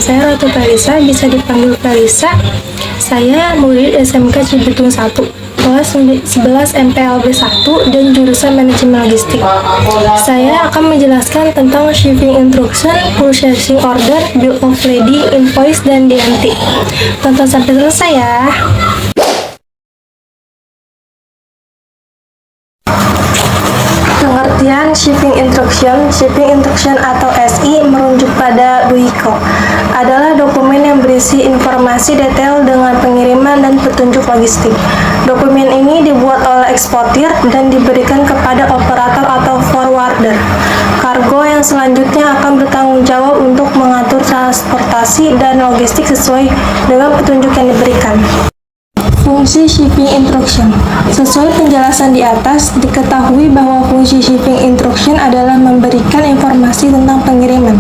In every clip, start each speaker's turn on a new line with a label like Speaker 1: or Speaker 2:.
Speaker 1: saya Ratu Felisa, bisa dipanggil Felisa. Saya murid SMK Cibitung 1, kelas 11 MPLB 1 dan jurusan Manajemen Logistik. Saya akan menjelaskan tentang shipping instruction, purchasing order, bill of lading, invoice, dan DNT. Tonton sampai selesai ya. Pengertian shipping instruction atau SI merujuk pada DUICO adalah dokumen yang berisi informasi detail dengan pengiriman dan petunjuk logistik. Dokumen ini dibuat oleh eksportir dan diberikan kepada operator atau forwarder kargo yang selanjutnya akan bertanggung jawab untuk mengatur transportasi dan logistik sesuai dengan petunjuk yang diberikan. Fungsi shipping instruction. Sesuai penjelasan di atas, diketahui bahwa fungsi shipping instruction adalah memberikan informasi tentang pengiriman.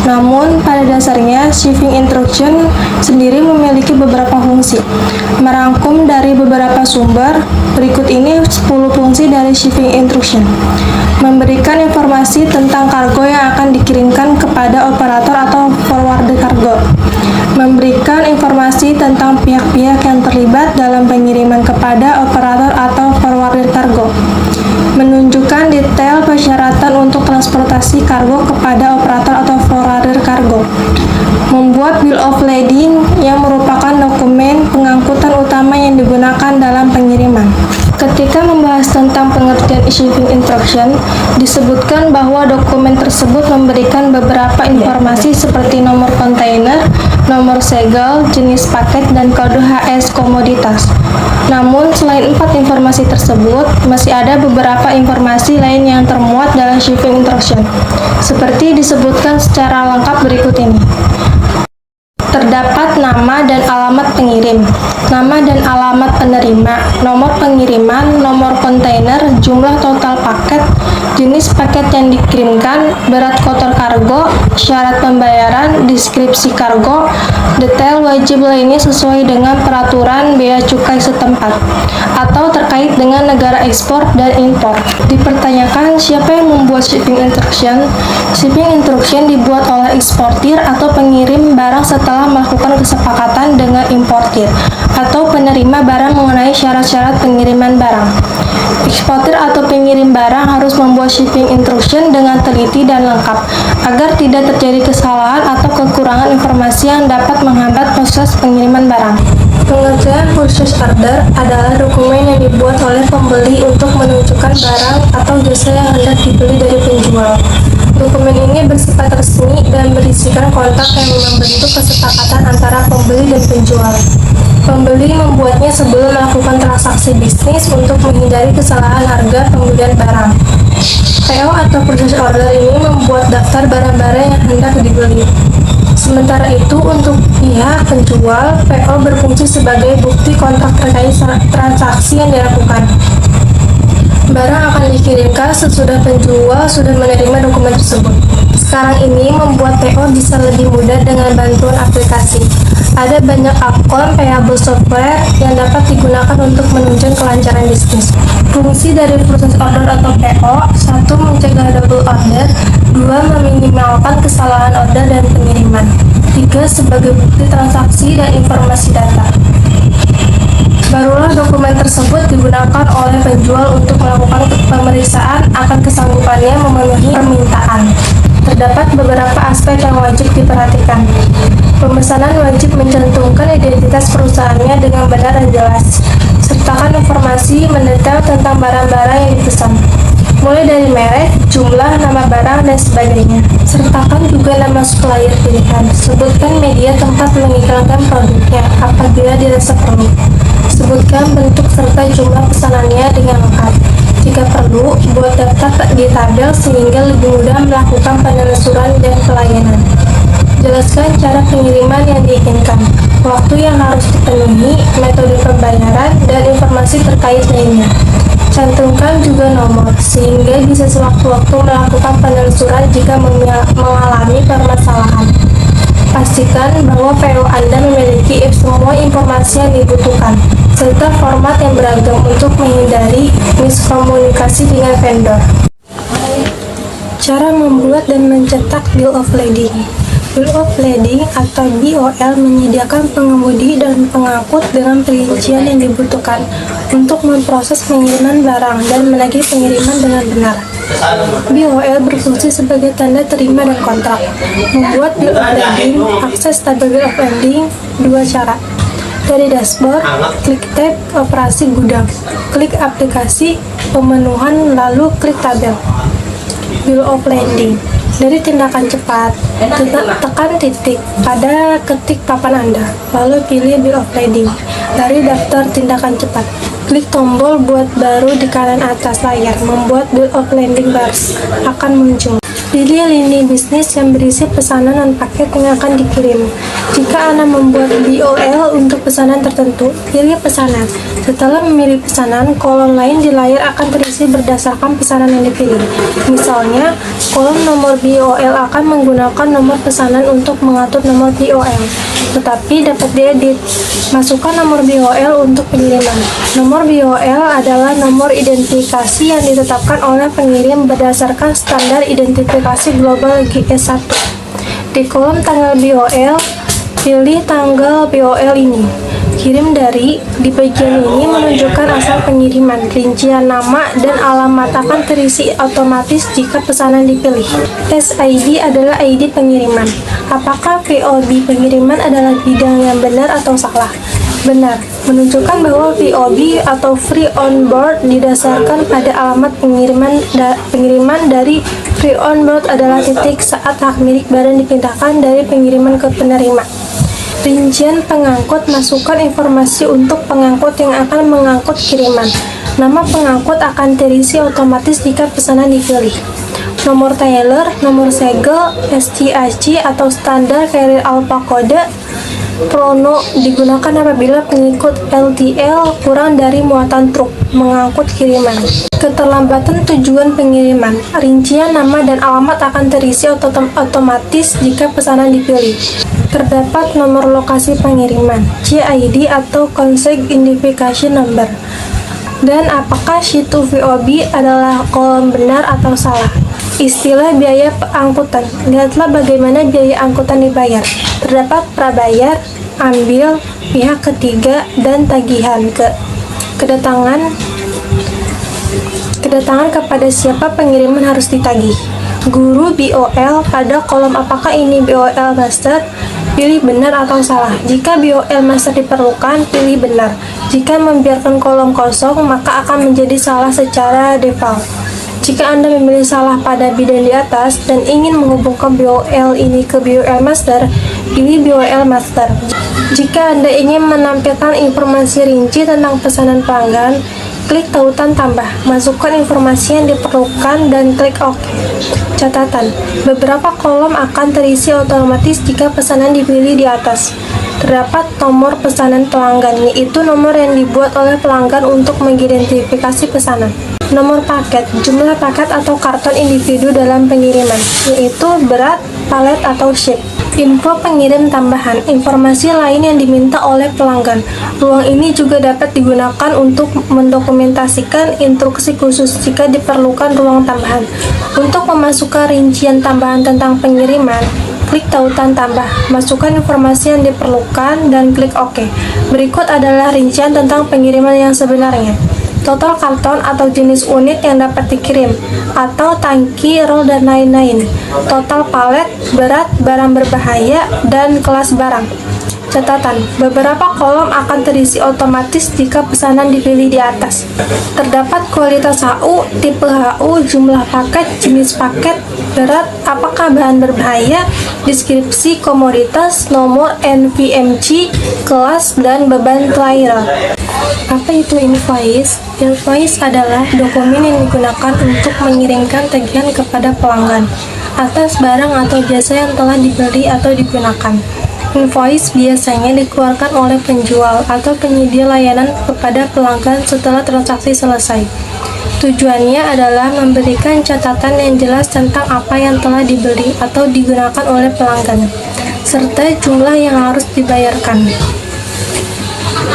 Speaker 1: Namun, pada dasarnya, shipping instruction sendiri memiliki beberapa fungsi. Merangkum dari beberapa sumber, berikut ini 10 fungsi dari shipping instruction. Memberikan informasi tentang kargo yang akan dikirimkan kepada operator atau forwarder kargo. Memberikan informasi tentang pihak-pihak yang terlibat dalam pengiriman kepada operator atau forwarder kargo. Menunjukkan detail persyaratan untuk transportasi kargo kepada operator atau forwarder kargo. Membuat bill of lading yang merupakan dokumen pengangkutan utama yang digunakan dalam pengiriman. Ketika membahas tentang pengertian shipping instruction, disebutkan bahwa dokumen tersebut memberikan beberapa informasi seperti nomor kontainer, nomor segel, jenis paket, dan kode HS komoditas. Namun, selain 4 informasi tersebut, masih ada beberapa informasi lain yang termuat dalam shipping instruction, seperti disebutkan secara lengkap berikut ini. Terdapat nama dan alamat pengirim, nama dan alamat penerima, nomor pengiriman, nomor kontainer, jumlah total paket, jenis paket yang dikirimkan, berat kotor kargo, syarat pembayaran, deskripsi kargo, detail wajib lainnya sesuai dengan peraturan bea cukai setempat, atau terkait dengan negara ekspor dan impor. Dipertanyakan siapa yang membuat shipping instruction? Shipping instruction dibuat oleh eksportir atau pengirim barang setelah melakukan kesepakatan dengan importir atau penerima barang mengenai syarat-syarat pengiriman barang. Eksportir atau pengirim barang harus membuat shipping instruction dengan teliti dan lengkap agar tidak terjadi kesalahan atau kekurangan informasi yang dapat menghambat proses pengiriman barang. Pengertian purchase order adalah dokumen yang dibuat oleh pembeli untuk menunjukkan barang atau jasa yang hendak dibeli dari penjual. Dokumen ini bersifat resmi dan berisikan kontrak yang membentuk kesepakatan antara pembeli dan penjual. Pembeli membuatnya sebelum melakukan transaksi bisnis untuk menghindari kesalahan harga pembelian barang. PO atau purchase order ini membuat daftar barang-barang yang hendak dibeli. Sementara itu, untuk pihak penjual, PO berfungsi sebagai bukti kontrak terkait transaksi yang dilakukan. Barang akan dikirimkan sesudah penjual sudah menerima dokumen tersebut. Sekarang ini membuat PO bisa lebih mudah dengan bantuan aplikasi. Ada banyak akun payable software yang dapat digunakan untuk menunjang kelancaran bisnis. Fungsi dari purchase order atau PO: 1. Mencegah double order, 2. Meminimalkan kesalahan order dan pengiriman, 3. Sebagai bukti transaksi dan informasi data. Barulah dokumen tersebut digunakan oleh penjual untuk melakukan pemeriksaan akan kesanggupannya memenuhi permintaan. Terdapat beberapa aspek yang wajib diperhatikan. Pemesanan wajib mencantumkan identitas perusahaannya dengan benar dan jelas. Sertakan informasi mendetail tentang barang-barang yang dipesan, mulai dari merek, jumlah, nama barang, dan sebagainya. Sertakan juga nama supplier pilihan. Sebutkan media tempat mengiklankan produknya apabila dirasa perlu. Sebutkan bentuk serta jumlah pesanannya dengan lengkap. Jika perlu, buat daftar di tabel sehingga lebih mudah melakukan penelusuran dan pelayanan. Jelaskan cara pengiriman yang diinginkan, waktu yang harus dipenuhi, metode pembayaran, dan informasi terkait lainnya. Cantumkan juga nomor, sehingga bisa sewaktu-waktu melakukan penelusuran jika mengalami permasalahan. Pastikan bahwa PO Anda memiliki semua informasi yang dibutuhkan, serta format yang beragam untuk menghindari miskomunikasi dengan vendor. Cara membuat dan mencetak bill of lading. Bill of Lading atau BOL menyediakan pengemudi dan pengangkut dengan perincian yang dibutuhkan untuk memproses pengiriman barang dan menagih pengiriman dengan benar. BOL berfungsi sebagai tanda terima dan kontrak. Membuat Bill of Lading, akses tabel Bill of Lading, dua cara. Dari dashboard, klik tab operasi gudang, klik aplikasi pemenuhan, lalu klik tabel Bill of Lading. Dari tindakan cepat, tekan titik pada ketik papan Anda, lalu pilih Bill of Lading. Dari daftar tindakan cepat, klik tombol buat baru di kanan atas layar, membuat Bill of Lading bars akan muncul. Pilih lini bisnis yang berisi pesanan dan paket yang akan dikirim. Jika Anda membuat BOL untuk pesanan tertentu, pilih pesanan. Setelah memilih pesanan, kolom lain di layar akan terisi berdasarkan pesanan yang dipilih. Misalnya, kolom nomor BOL akan menggunakan nomor pesanan untuk mengatur nomor BOL, tetapi dapat diedit. Masukkan nomor BOL untuk pengiriman. Nomor BOL adalah nomor identifikasi yang ditetapkan oleh pengirim berdasarkan standar identifikasi global GS1. Di kolom tanggal BOL, pilih tanggal BOL ini. Kirim dari, di bagian ini menunjukkan asal pengiriman, rincian nama, dan alamat akan terisi otomatis jika pesanan dipilih. SID adalah ID pengiriman. Apakah VOB pengiriman adalah bidang yang benar atau salah? Benar, menunjukkan bahwa VOB atau Free On Board didasarkan pada alamat pengiriman dari Free On Board adalah titik saat hak milik barang dipindahkan dari pengiriman ke penerima. Rincian pengangkut, masukkan informasi untuk pengangkut yang akan mengangkut kiriman. Nama pengangkut akan terisi otomatis jika pesanan dipilih. Nomor Taylor, nomor segel, STAC atau standar carrier alpha kode Prono digunakan apabila pengikut LTL kurang dari muatan truk mengangkut kiriman. Keterlambatan tujuan pengiriman, rincian nama dan alamat akan terisi otomatis jika pesanan dipilih. Terdapat nomor lokasi pengiriman, CID atau Consegue Identification Number. Dan apakah situ VOB adalah kolom benar atau salah? Istilah biaya angkutan. Lihatlah bagaimana biaya angkutan dibayar. Terdapat prabayar, ambil, pihak ketiga, dan tagihan. Kedatangan kepada siapa pengiriman harus ditagih. Guru BOL pada kolom apakah ini BOL master, pilih benar atau salah. Jika BOL master diperlukan, pilih benar. Jika membiarkan kolom kosong, maka akan menjadi salah secara default. Jika Anda memilih salah pada bidang di atas dan ingin menghubungkan BOL ini ke BOL master, pilih BOL master. Jika Anda ingin menampilkan informasi rinci tentang pesanan pelanggan, klik tautan tambah, masukkan informasi yang diperlukan dan klik OK. Catatan, beberapa kolom akan terisi otomatis jika pesanan dipilih di atas. Terdapat nomor pesanan pelanggan, yaitu nomor yang dibuat oleh pelanggan untuk mengidentifikasi pesanan. Nomor paket, jumlah paket atau karton individu dalam pengiriman, yaitu berat, palet, atau ship. Info pengirim tambahan, informasi lain yang diminta oleh pelanggan. Ruang ini juga dapat digunakan untuk mendokumentasikan instruksi khusus jika diperlukan ruang tambahan. Untuk memasukkan rincian tambahan tentang pengiriman, klik tautan tambah, masukkan informasi yang diperlukan, dan klik OK. Berikut adalah rincian tentang pengiriman yang sebenarnya. Total karton atau jenis unit yang dapat dikirim, atau tangki, roll, dan lain-lain. Total palet, berat, barang berbahaya, dan kelas barang. Catatan, beberapa kolom akan terisi otomatis jika pesanan dipilih di atas. Terdapat kualitas HU, tipe HU, jumlah paket, jenis paket, berat, apakah bahan berbahaya, deskripsi komoditas, nomor NVMC, kelas, dan beban trailer. Apa itu invoice? Invoice adalah dokumen yang digunakan untuk mengirimkan tagihan kepada pelanggan atas barang atau jasa yang telah dibeli atau digunakan. Invoice biasanya dikeluarkan oleh penjual atau penyedia layanan kepada pelanggan setelah transaksi selesai. Tujuannya adalah memberikan catatan yang jelas tentang apa yang telah dibeli atau digunakan oleh pelanggan, serta jumlah yang harus dibayarkan.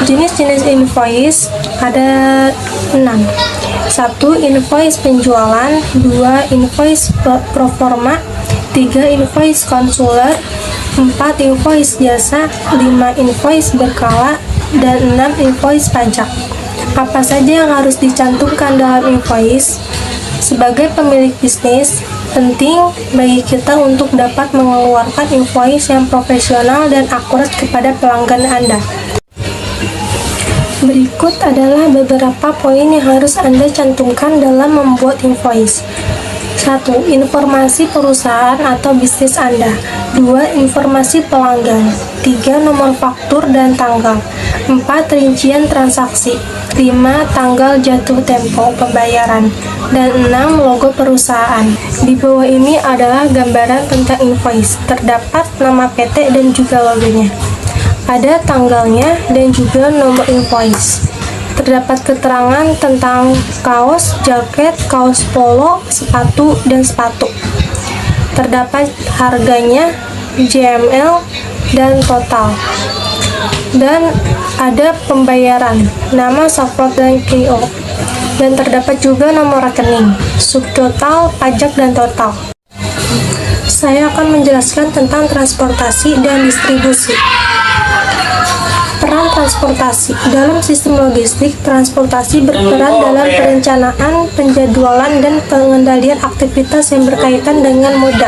Speaker 1: Jenis-jenis invoice ada 6. 1. Invoice penjualan. 2. Invoice proforma. 3. Invoice konsuler, 4. Invoice jasa, 5. Invoice berkala, dan 6. Invoice pajak. Apa saja yang harus dicantumkan dalam invoice? Sebagai pemilik bisnis, penting bagi kita untuk dapat mengeluarkan invoice yang profesional dan akurat kepada pelanggan Anda. Berikut adalah beberapa poin yang harus Anda cantumkan dalam membuat invoice. 1. Informasi perusahaan atau bisnis Anda. 2. Informasi pelanggan. 3. Nomor faktur dan tanggal. 4. Rincian transaksi. 5. Tanggal jatuh tempo pembayaran. Dan 6. Logo perusahaan. Di bawah ini adalah gambaran tentang invoice. Terdapat nama PT dan juga logonya. Ada tanggalnya dan juga nomor invoice. Terdapat keterangan tentang kaos, jaket, kaos polo, sepatu, dan sepatu. Terdapat harganya, JML, dan total. Dan ada pembayaran, nama, support, dan KO. Dan terdapat juga nomor rekening, subtotal, pajak, dan total. Saya akan menjelaskan tentang transportasi dan distribusi. Peran transportasi. Dalam sistem logistik, transportasi berperan dalam perencanaan, penjadwalan, dan pengendalian aktivitas yang berkaitan dengan moda,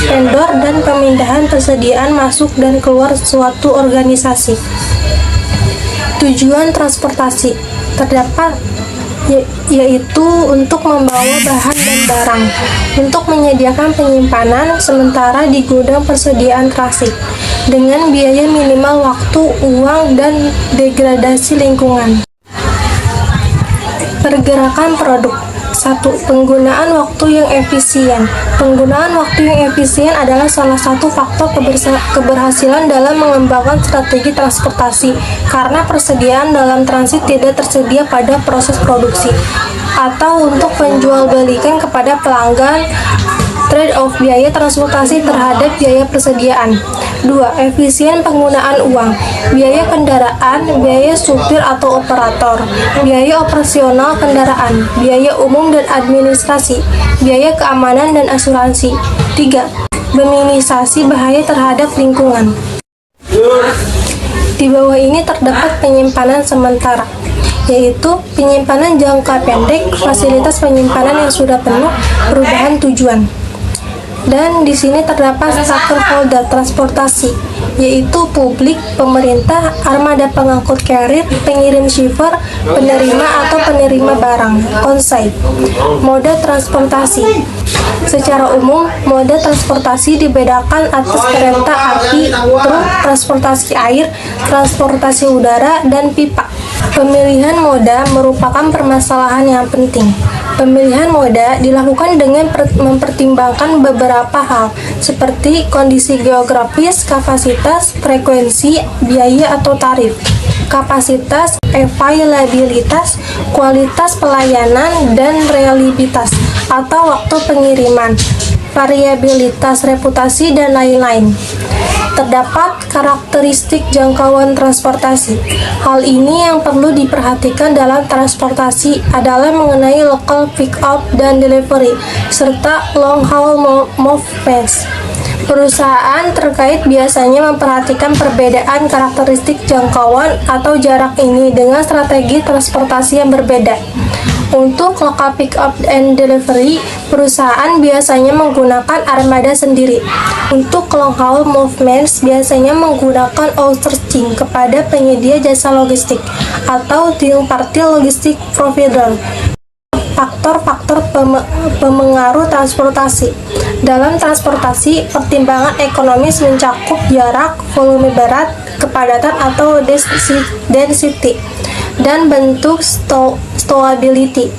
Speaker 1: vendor, dan pemindahan persediaan masuk dan keluar suatu organisasi. Tujuan transportasi terdapat yaitu untuk membawa bahan dan barang, untuk menyediakan penyimpanan sementara di gudang persediaan transit, dengan biaya minimal waktu, uang, dan degradasi lingkungan. Pergerakan produk. 1. Penggunaan waktu yang efisien. Penggunaan waktu yang efisien adalah salah satu faktor keberhasilan dalam mengembangkan strategi transportasi, karena persediaan dalam transit tidak tersedia pada proses produksi atau untuk menjualbelikan kepada pelanggan. Trade-off biaya transportasi terhadap biaya persediaan. 2. Efisien penggunaan uang. Biaya kendaraan, biaya supir atau operator, biaya operasional kendaraan, biaya umum dan administrasi, biaya keamanan dan asuransi. 3. Minimalisasi bahaya terhadap lingkungan. Di bawah ini terdapat penyimpanan sementara, yaitu penyimpanan jangka pendek, fasilitas penyimpanan yang sudah penuh, perubahan tujuan. Dan di sini terdapat stakeholder transportasi, yaitu publik, pemerintah, armada pengangkut carrier, pengirim shipper, penerima atau penerima barang, consignee. Moda transportasi. Secara umum, moda transportasi dibedakan atas kereta api, truk, transportasi air, transportasi udara, dan pipa. Pemilihan moda merupakan permasalahan yang penting. Pemilihan moda dilakukan dengan mempertimbangkan beberapa hal, seperti kondisi geografis, kapasitas, frekuensi, biaya atau tarif, kapasitas, availabilitas, kualitas pelayanan, dan reliabilitas atau waktu pengiriman, variabilitas reputasi, dan lain-lain. Terdapat karakteristik jangkauan transportasi. Hal ini yang perlu diperhatikan dalam transportasi adalah mengenai local pick-up dan delivery, serta long-haul movements. Perusahaan terkait biasanya memperhatikan perbedaan karakteristik jangkauan atau jarak ini dengan strategi transportasi yang berbeda. Untuk local pick-up and delivery, perusahaan biasanya menggunakan armada sendiri. Untuk long-haul movements, biasanya menggunakan outsourcing kepada penyedia jasa logistik atau third-party logistic provider. Faktor-faktor pemengaruh transportasi. Dalam transportasi, pertimbangan ekonomis mencakup jarak, volume berat, kepadatan atau density, dan bentuk stowability.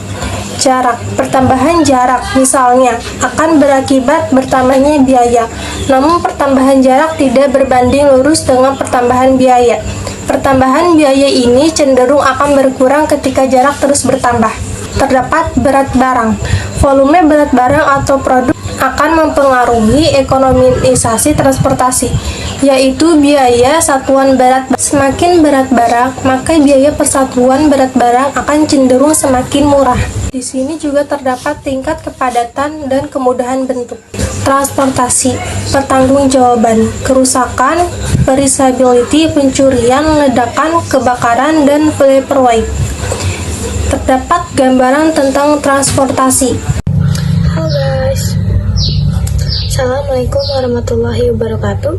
Speaker 1: Jarak. Pertambahan jarak misalnya akan berakibat bertambahnya biaya, namun pertambahan jarak tidak berbanding lurus dengan pertambahan biaya. Pertambahan biaya ini cenderung akan berkurang ketika jarak terus bertambah. Terdapat berat barang. Volume berat barang atau produk akan mempengaruhi ekonomisasi transportasi, yaitu biaya satuan berat. Semakin berat barang, maka biaya persatuan berat barang akan cenderung semakin murah. Di sini juga terdapat tingkat kepadatan dan kemudahan bentuk. transportasi, pertanggungjawaban, kerusakan, perisability, pencurian, ledakan, kebakaran, dan paperweight. Terdapat gambaran tentang transportasi.
Speaker 2: Halo guys, Assalamualaikum warahmatullahi wabarakatuh.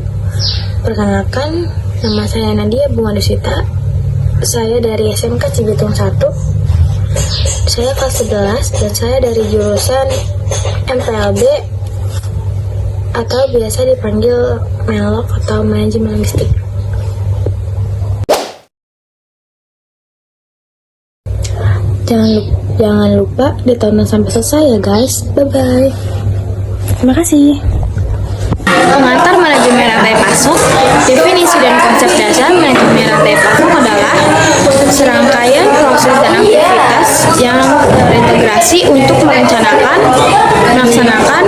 Speaker 2: Perkenalkan, nama saya Nadia Bunga Dusita. Saya dari SMK Cibitung 1. Saya kelas 11 dan saya dari jurusan MPLB atau biasa dipanggil Menlog atau Manajemen Logistik. Jangan lupa ditonton sampai selesai ya guys. Bye bye. Terima kasih. Pengantar manajemen rantai pasok. Definisi dan konsep dasar manajemen rantai pasok adalah serangkaian proses dan aktivitas yang terintegrasi untuk merencanakan, melaksanakan,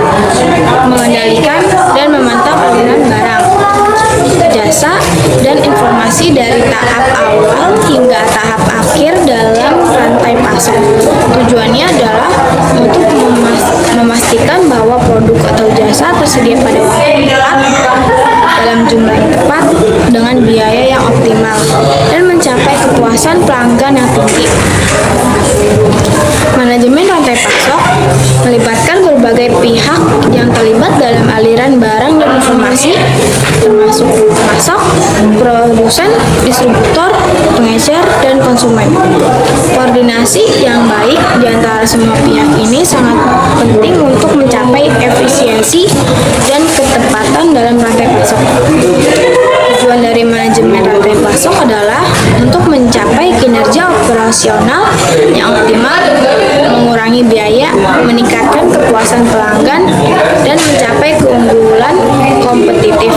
Speaker 2: mengendalikan, dan memantau aliran barang, jasa, dan informasi dari tahap awal hingga tahap akhir dalam rantai pasok. Tujuannya adalah untuk memastikan bahwa produk atau jasa tersedia pada waktu yang tepat, dalam jumlah yang tepat, dengan biaya yang optimal, dan mencapai kepuasan pelanggan yang tinggi. Manajemen rantai pasok melibatkan berbagai pihak yang terlibat dalam aliran barang dan informasi, termasuk pemasok, produsen, distributor, pengecer, dan konsumen. Koordinasi yang baik di antara semua pihak ini sangat penting untuk mencapai efisiensi dan ketepatan dalam rantai pasok. Tujuan dari manajemen rantai pasok adalah untuk mencapai kinerja operasional yang optimal, mengurangi biaya, meningkatkan kepuasan pelanggan, dan mencapai keunggulan kompetitif.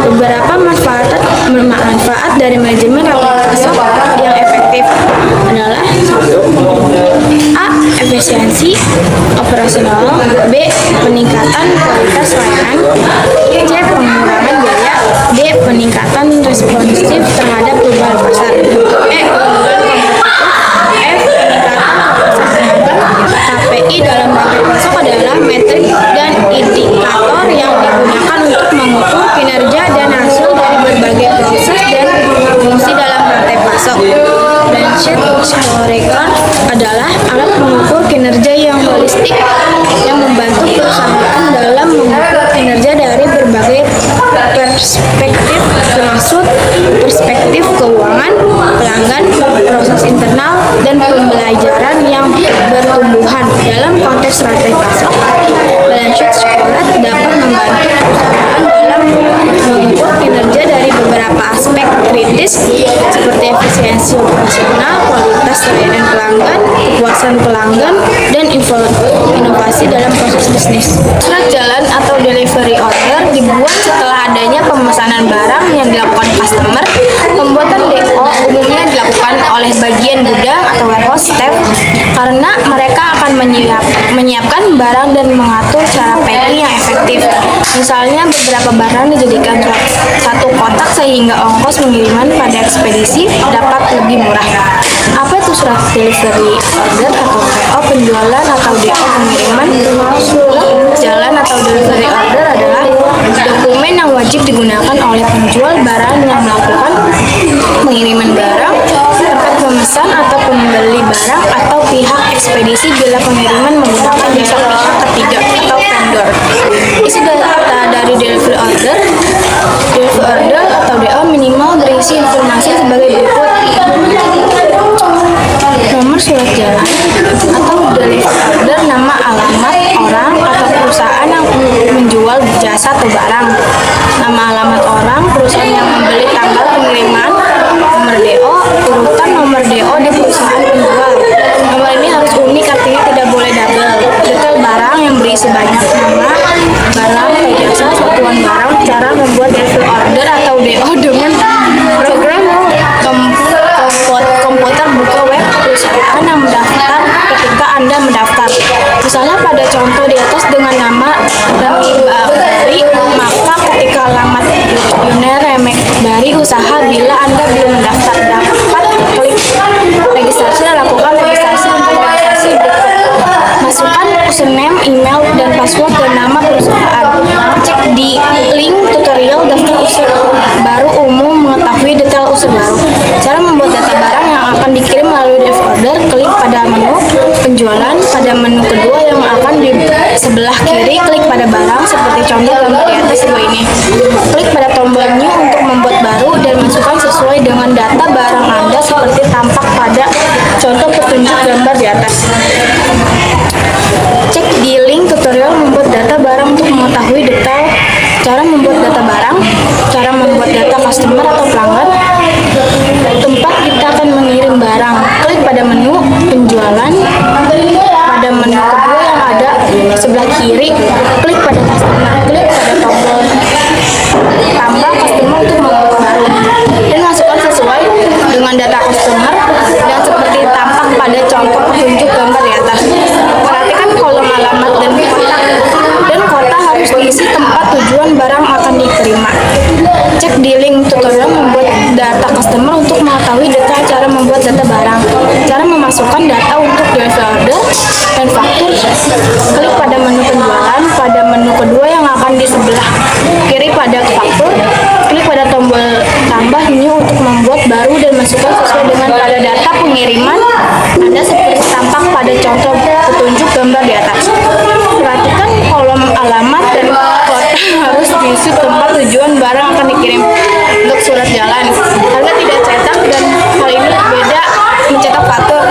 Speaker 2: Beberapa manfaat dari manajemen rantai pasok yang efektif adalah: 1. A. Efisiensi operasional. B. Peningkatan kualitas layanan. C. Pengurangan biaya. D. Peningkatan responsif terhadap perubahan pasar. E. Keunggulan kompetitif. F. Peningkatan kepuasan pelanggan. KPI dalam rantai pasok adalah metrik dan indikator yang digunakan untuk mengukur kinerja dan hasil dari berbagai proses dan fungsi dalam rantai pasok. Dan sheet scorecard adalah alat mengukur kinerja yang holistik yang membantu perusahaan dalam mengukur kinerja dari berbagai perspektif, termasuk perspektif keuangan, pelanggan, proses internal, dan pembelajaran yang bertumbuhan. Dalam konteks rantai pasok, balance sheet scorecard dapat membantu perusahaan dalam mengukur kinerja dari beberapa aspek kritis seperti efisiensi operasional, kualitas layanan pelanggan, kepuasan pelanggan, dan inovasi dalam proses bisnis. Surat jalan atau delivery order dibuat setelah adanya pemesanan barang yang dilakukan customer. Pembuatan DO umumnya dilakukan oleh bagian gudang atau warehouse staff karena mereka akan menyiapkan barang dan mengatur cara packing yang efektif. Misalnya beberapa barang dijadikan satu kotak sehingga ongkos pengiriman pada ekspedisi dapat lebih murah. Apa itu surat delivery order atau PO? Penjualan atau DO pengiriman. Surat jalan atau delivery order adalah dokumen yang wajib digunakan oleh penjual barang yang melakukan pengiriman barang, tempat pemesan atau pembeli barang, atau pihak ekspedisi bila pengiriman menggunakan jasa pihak ketiga atau vendor. Isi data dari delivery order. Delivery order atau DO minimal berisi informasi sebagai berikut: nomor surat jalan atau delivery order, nama, alamat orang atau perusahaan yang menjual jasa atau barang, nama alamat orang, perusahaan yang membeli, tanggal pengiriman, nomor DO, urutan nomor DO di perusahaan penjual. Nomor ini harus unik, artinya tidak boleh double. Detail barang yang berisi banyak nama, barang, jasa, satuan barang. Cara membuat delivery order atau DO dengan program komputer buka web perusahaan yang mendaftar ketika Anda mendaftar. Misalnya pada contoh di atas dengan nama Remi Bari, maka ketika alamat Yuner Remek Bari usaha bila Anda belum mendaftar, dapat klik registrasi dan lakukan registrasi untuk registrasi berikut. Masukkan username, email, dan password dan nama perusahaan baru. Cara membuat data barang yang akan dikirim melalui dev order, klik pada menu penjualan. Pada menu kedua yang akan di sebelah kiri, klik pada barang seperti contoh gambar di atas dua ini. Klik pada tombol new untuk membuat baru dan masukkan sesuai dengan data barang Anda seperti tampak pada contoh petunjuk gambar di atas. Cek di link tutorial membuat data barang untuk mengetahui detail cara membuat data barang, cara membuat data customer atau pelanggan, tempat kita akan mengirim barang. Klik pada menu penjualan. Pada menu kedua yang ada di sebelah kiri, klik pada customer. Klik pada tombol tambah customer untuk membuat baru dan masukkan sesuai dengan data customer dan seperti tampak pada contoh petunjuk gambar di atas. Perhatikan kolom alamat dan kota harus diisi tempat tujuan barang akan diterima. Cek di link tutorial membuat data customer untuk mengetahui detail cara membuat data barang, cara memasukkan data untuk delivery order dan faktur. Klik pada menu penjualan. Pada menu kedua yang akan di sebelah kiri pada faktur, klik pada tombol tambah new untuk membuat baru dan masukkan sesuai dengan pada data pengiriman Anda seperti tampak pada contoh petunjuk gambar di atas. Perhatikan kolom alamat dan kota harus diisi tempat tujuan barang akan dikirim. Untuk surat jalan, harga tidak cetak dan hal ini beda mencetak faktur.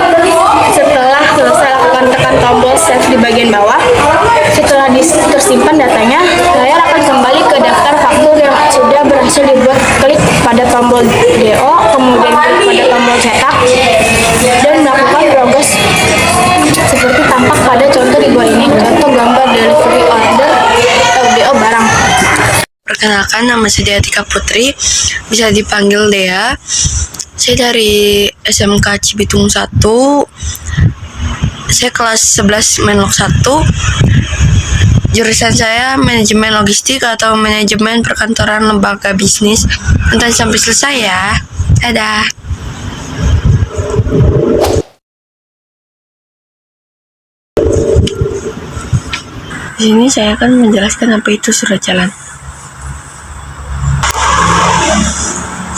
Speaker 2: Setelah selesai, lakukan tekan tombol save di bagian bawah. Setelah tersimpan datanya, layar akan kembali ke daftar faktur yang sudah berhasil dibuat. Klik pada tombol DO, kemudian klik pada tombol cetak dan melakukan progres seperti tampak pada contoh di bawah ini. Contoh gambar delivery order LDO barang.
Speaker 3: Perkenalkan, nama saya Tika Putri, bisa dipanggil Dea. Saya dari SMK Cibitung 1. Saya kelas 11 Menlog 1. Jurusan saya manajemen logistik atau manajemen perkantoran lembaga bisnis. Nonton sampai selesai ya. Dadah. Di sini saya akan menjelaskan apa itu surat jalan.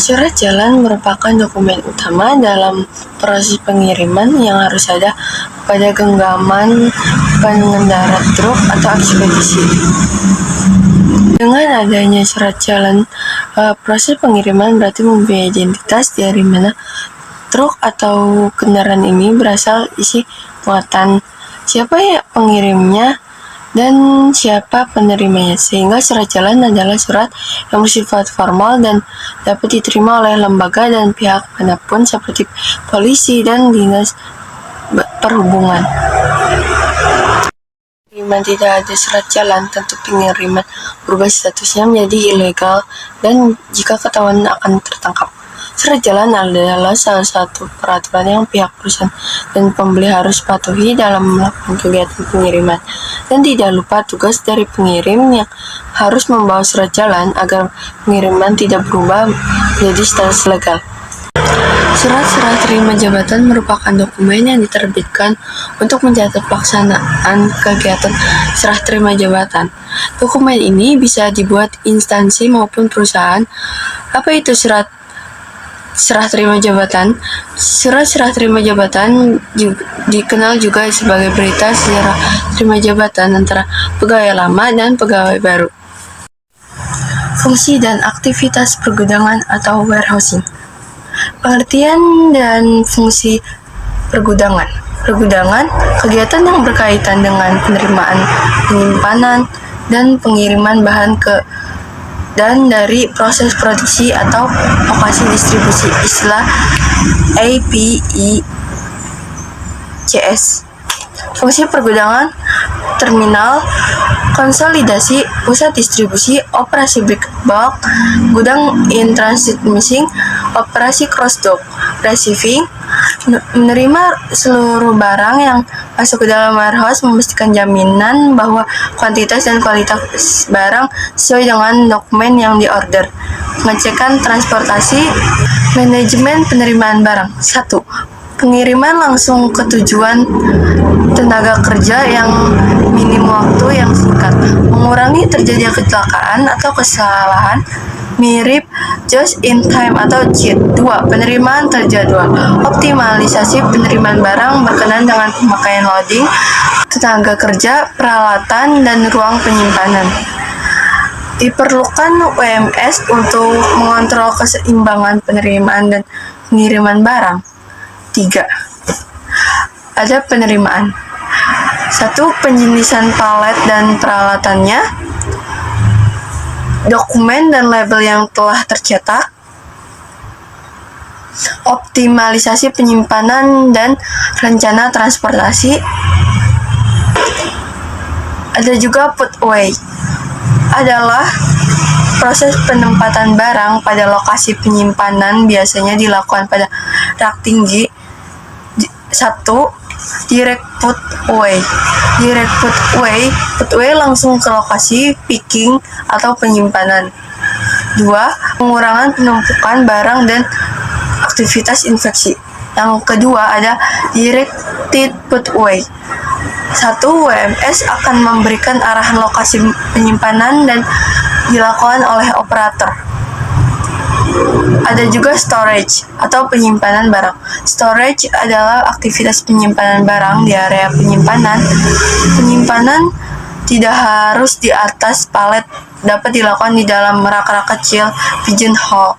Speaker 3: Surat jalan merupakan dokumen utama dalam proses pengiriman yang harus ada pada genggaman pengendara truk atau ekspedisi. Dengan adanya surat jalan, proses pengiriman berarti mempunyai identitas dari mana truk atau kendaraan ini berasal, isi muatan, siapa ya pengirimnya, dan siapa penerimanya, sehingga surat jalan adalah surat yang bersifat formal dan dapat diterima oleh lembaga dan pihak manapun seperti polisi dan dinas perhubungan. Pengiriman tidak ada surat jalan, tentu pengiriman berubah statusnya menjadi ilegal dan jika ketahuan akan tertangkap. Surat jalan adalah salah satu peraturan yang pihak perusahaan dan pembeli harus patuhi dalam melakukan kegiatan pengiriman. Dan tidak lupa tugas dari pengirim yang harus membawa surat jalan agar pengiriman tidak berubah menjadi status legal. Surat-surat terima jabatan merupakan dokumen yang diterbitkan untuk mencatat pelaksanaan kegiatan serah terima jabatan. Dokumen ini bisa dibuat instansi maupun perusahaan. Apa itu serah terima jabatan? Surat serah terima jabatan dikenal juga sebagai berita serah terima jabatan antara pegawai lama dan pegawai baru. Fungsi dan aktivitas pergudangan atau warehousing. Pengertian dan fungsi pergudangan. Pergudangan, kegiatan yang berkaitan dengan penerimaan, penyimpanan, dan pengiriman bahan ke dan dari proses produksi atau lokasi distribusi, istilah APICS. Fungsi pergudangan, terminal, konsolidasi, pusat distribusi, operasi big bulk, gudang in transit missing, operasi cross dock, receiving, menerima seluruh barang yang masuk ke dalam warehouse, memastikan jaminan bahwa kuantitas dan kualitas barang sesuai dengan dokumen yang diorder. Pengecekan transportasi, manajemen penerimaan barang. 1. Pengiriman langsung ke tujuan, tenaga kerja yang minim, waktu yang singkat, mengurangi terjadinya kecelakaan atau kesalahan, mirip just in time atau JIT. 2. Penerimaan terjadwal. Optimalisasi penerimaan barang berkenaan dengan pemakaian loading, tenaga kerja, peralatan, dan ruang penyimpanan. Diperlukan WMS untuk mengontrol keseimbangan penerimaan dan pengiriman barang. 3. Ada penerimaan. 1. Penjenisan palet dan peralatannya, dokumen dan label yang telah tercetak, optimalisasi penyimpanan dan rencana transportasi. Ada juga put away, adalah proses penempatan barang pada lokasi penyimpanan, biasanya dilakukan pada rak tinggi. 1. Direct put away. Direct put away langsung ke lokasi picking atau penyimpanan. 2. Pengurangan penumpukan barang dan aktivitas infeksi. Yang kedua ada directed put away. 1. WMS akan memberikan arahan lokasi penyimpanan dan dilakukan oleh operator. Ada juga storage atau penyimpanan barang. Storage adalah aktivitas penyimpanan barang di area penyimpanan. Penyimpanan tidak harus di atas palet, dapat dilakukan di dalam rak-rak kecil, pigeonhole.